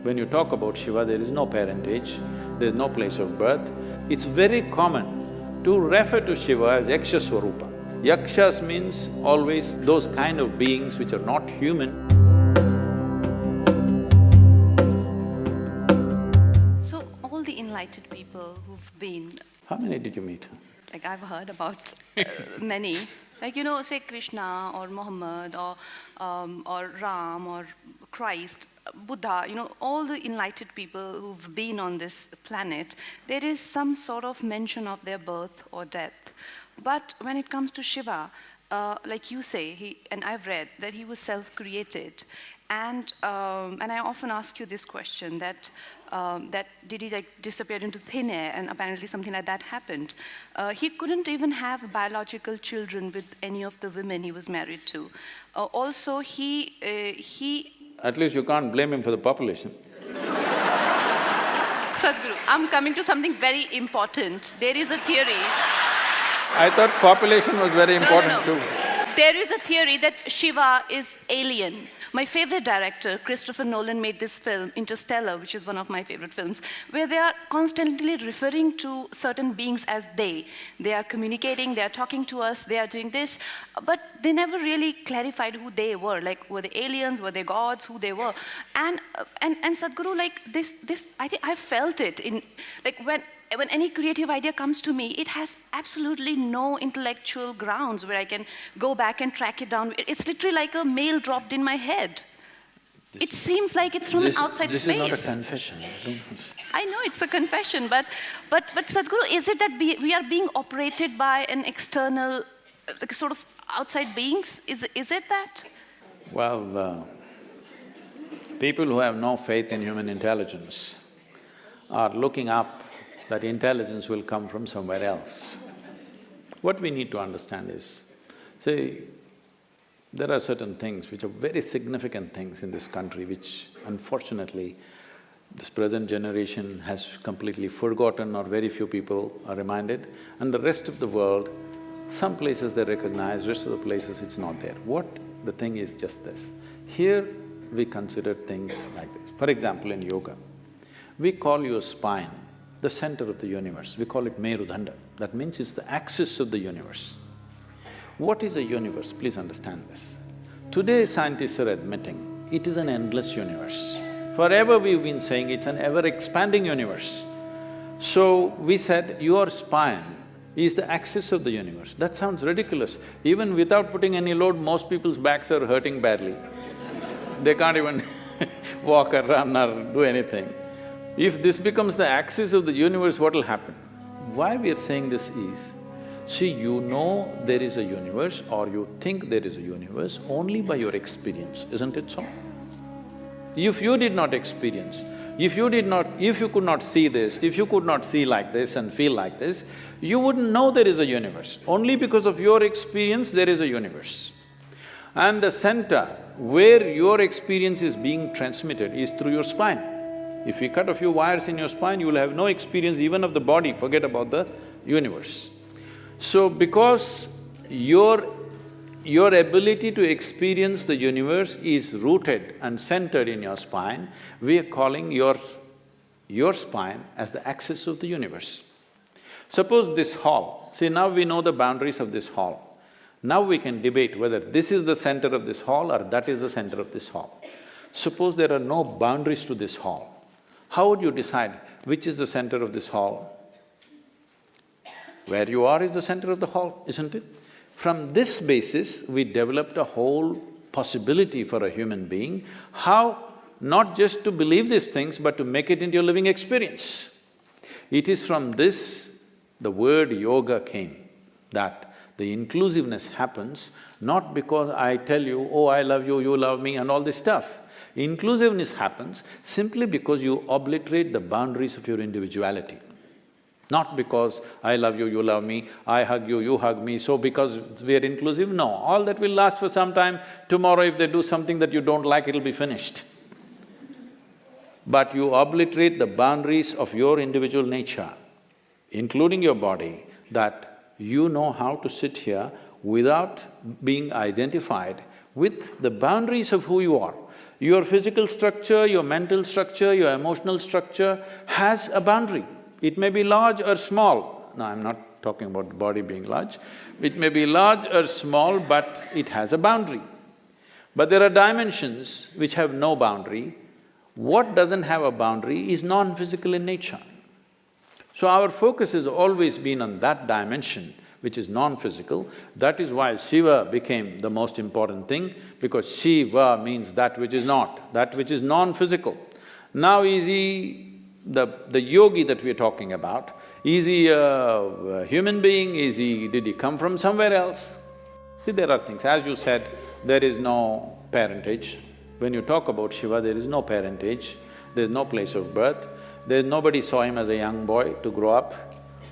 When you talk about Shiva, there is no parentage, there is no place of birth. It's very common to refer to Shiva as Yaksha Swarupa. Yakshas means always those kind of beings which are not human. So, all the enlightened people who've been… How many did you meet? Like, I've heard about many. Like, say Krishna or Muhammad or Ram or Christ, Buddha, all the enlightened people who've been on this planet, there is some sort of mention of their birth or death. But when it comes to Shiva, like you say, and I've read that he was self-created, and I often ask you this question, that did he like disappear into thin air, and apparently something like that happened. He couldn't even have biological children with any of the women he was married to. Also, he… At least you can't blame him for the population. Sadhguru, I'm coming to something very important. There is a theory… I thought population was very important too. There is a theory that Shiva is alien. My favorite director, Christopher Nolan, made this film, Interstellar, which is one of my favorite films, where they are constantly referring to certain beings as they. They are communicating, they are talking to us, they are doing this, but they never really clarified who they were. Like, were they aliens, were they gods, who they were? And Sadhguru, like this, I think I felt it in, like when any creative idea comes to me, it has absolutely no intellectual grounds where I can go back and track it down. It's literally like a mail dropped in my head. It seems like it's from an outside space. This is not a confession. I know it's a confession, but Sadhguru, is it that we are being operated by an external, like sort of outside beings? Is it that? Well, people who have no faith in human intelligence are looking up that intelligence will come from somewhere else. What we need to understand is, see, there are certain things which are very significant things in this country which unfortunately this present generation has completely forgotten, or very few people are reminded, and the rest of the world, some places they recognize, rest of the places it's not there. What the thing is just this, here we consider things like this. For example, in yoga, we call your spine the center of the universe. We call it Merudanda. That means it's the axis of the universe. What is a universe? Please understand this. Today scientists are admitting it is an endless universe. Forever we've been saying it's an ever-expanding universe. So we said your spine is the axis of the universe. That sounds ridiculous. Even without putting any load, most people's backs are hurting badly. They can't even walk or run or do anything. If this becomes the axis of the universe, what will happen? Why we are saying this is, see, you know there is a universe or you think there is a universe only by your experience, isn't it so? If you did not experience, if you could not see this, if you could not see like this and feel like this, you wouldn't know there is a universe. Only because of your experience there is a universe. And the center where your experience is being transmitted is through your spine. If we cut a few wires in your spine, you will have no experience even of the body, forget about the universe. So because your ability to experience the universe is rooted and centered in your spine, we are calling your spine as the axis of the universe. Suppose this hall, see now we know the boundaries of this hall. Now we can debate whether this is the center of this hall or that is the center of this hall. Suppose there are no boundaries to this hall. How would you decide which is the center of this hall? Where you are is the center of the hall, isn't it? From this basis, we developed a whole possibility for a human being, how not just to believe these things, but to make it into a living experience. It is from this the word yoga came, that the inclusiveness happens not because I tell you, oh, I love you, you love me and all this stuff. Inclusiveness happens simply because you obliterate the boundaries of your individuality. Not because I love you, you love me, I hug you, you hug me, so because we are inclusive, no. All that will last for some time. Tomorrow if they do something that you don't like, it'll be finished. But you obliterate the boundaries of your individual nature, including your body, that you know how to sit here without being identified with the boundaries of who you are. Your physical structure, your mental structure, your emotional structure has a boundary. It may be large or small. No, I'm not talking about the body being large. It may be large or small, but it has a boundary. But there are dimensions which have no boundary. What doesn't have a boundary is non-physical in nature. So our focus has always been on that dimension, which is non-physical. That is why Shiva became the most important thing, because Shiva means that which is not, that which is non-physical. Now is he the yogi that we're talking about? Is he a human being? Did he come from somewhere else? See, there are things, as you said, there is no parentage. When you talk about Shiva, there is no parentage, there is no place of birth, nobody saw him as a young boy to grow up.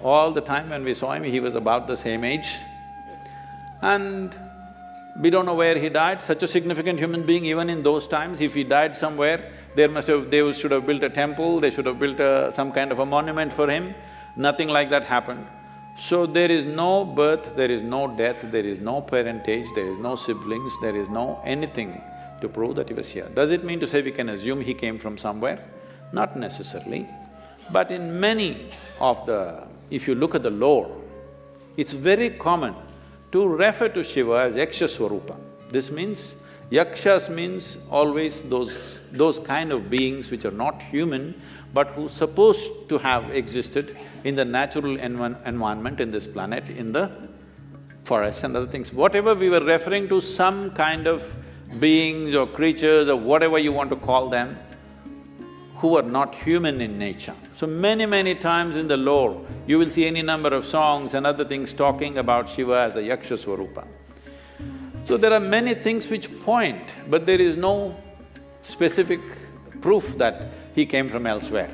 All the time when we saw him, he was about the same age. And we don't know where he died, such a significant human being. Even in those times, if he died somewhere, they should have built a temple, they should have built some kind of a monument for him. Nothing like that happened. So there is no birth, there is no death, there is no parentage, there is no siblings, there is no anything to prove that he was here. Does it mean to say we can assume he came from somewhere? Not necessarily. But in many of the… if you look at the lore, it's very common to refer to Shiva as Yaksha Swarupa. This means, Yakshas means always those kind of beings which are not human, but who supposed to have existed in the natural environment in this planet, in the forests and other things. Whatever we were referring to, some kind of beings or creatures or whatever you want to call them, who are not human in nature. So many times in the lore, you will see any number of songs and other things talking about Shiva as a Yaksha Swarupa. So there are many things which point, but there is no specific proof that he came from elsewhere.